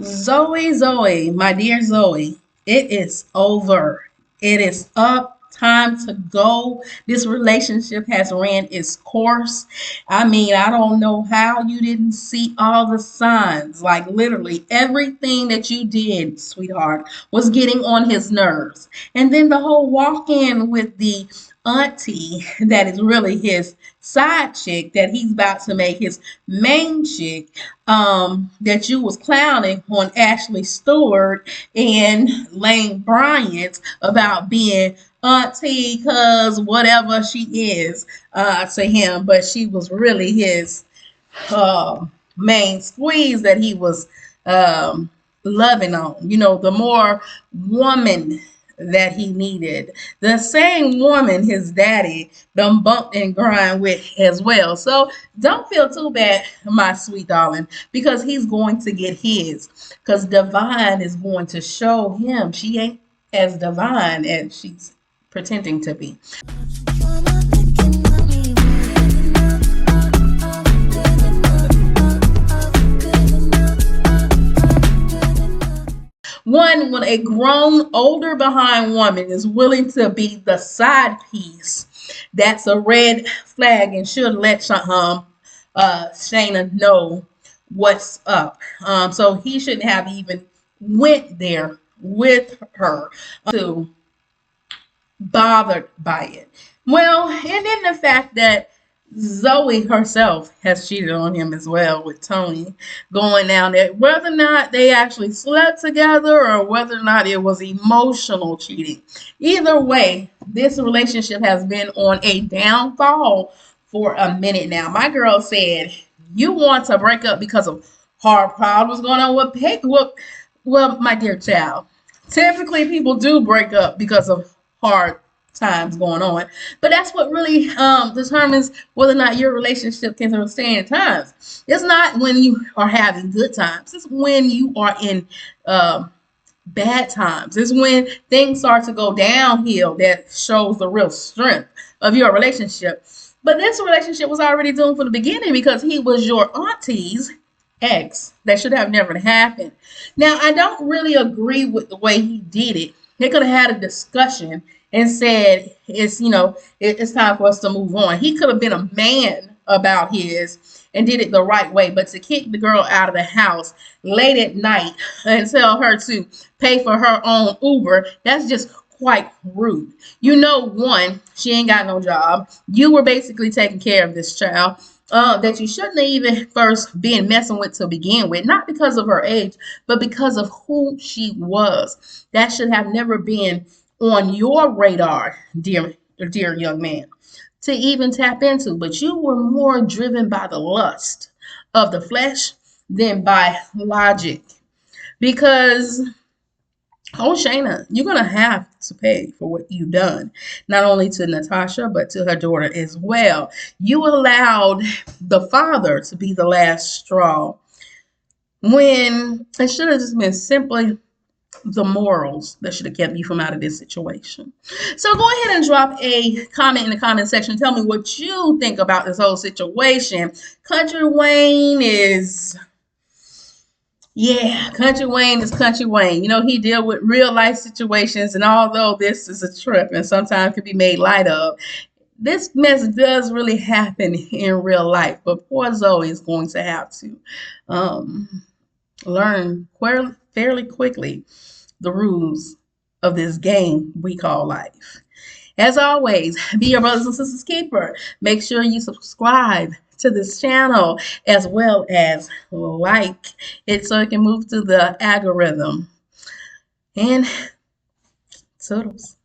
Zoe, my dear Zoe, it is over. It is up. Time to go. This relationship has ran its course. I mean, I don't know how you didn't see all the signs. Like, literally, everything that you did, sweetheart, was getting on his nerves. And then the whole walk in with the auntie that is really his side chick that he's about to make his main chick, that you was clowning on Ashley Stewart and Lane Bryant about being auntie, cuz whatever she is to him, but she was really his uh, main squeeze that he was um, loving on. You know, the more woman that he needed, the same woman his daddy done bumped and grind with as well. So don't feel too bad, my sweet darling, because he's going to get his. Because Divine is going to show him she ain't as divine as she's pretending to be. One, when a grown, older behind woman is willing to be the side piece, that's a red flag and should let Shayna know what's up. So he shouldn't have even went there with her to bothered by it. Well, and then the fact that Zoe herself has cheated on him as well with Tony going down there. Whether or not they actually slept together or whether or not it was emotional cheating. Either way, this relationship has been on a downfall for a minute now. My girl said, you want to break up because of hard problems going on with Peg? Well, my dear child, typically people do break up because of hard times going on, but that's what really determines whether or not your relationship can withstand times. It's not when you are having good times, it's when you are in bad times. It's when things start to go downhill that shows the real strength of your relationship. But this relationship was already doomed from the beginning because he was your auntie's ex. That should have never happened. Now, I don't really agree with the way he did it. They could have had a discussion and said, it's time for us to move on. He could have been a man about his and did it the right way. But to kick the girl out of the house late at night and tell her to pay for her own Uber, that's just quite rude. You know, one, she ain't got no job. You were basically taking care of this child that you shouldn't have even first been messing with to begin with, not because of her age, but because of who she was. That should have never been on your radar, dear young man, to even tap into. But you were more driven by the lust of the flesh than by logic. Because oh, Shayna, you're going to have to pay for what you've done, not only to Natasha, but to her daughter as well. You allowed the father to be the last straw when it should have just been simply the morals that should have kept you from out of this situation. So go ahead and drop a comment in the comment section. Tell me what you think about this whole situation. Country Wayne is... Yeah, Country Wayne is Country Wayne. You know, he deal with real life situations, and although this is a trip and sometimes can be made light of, this mess does really happen in real life. But poor Zoe is going to have to learn fairly quickly the rules of this game we call life. As always, be your brothers and sisters keeper. Make sure you subscribe to this channel as well as like it so it can move through the algorithm. And toodles.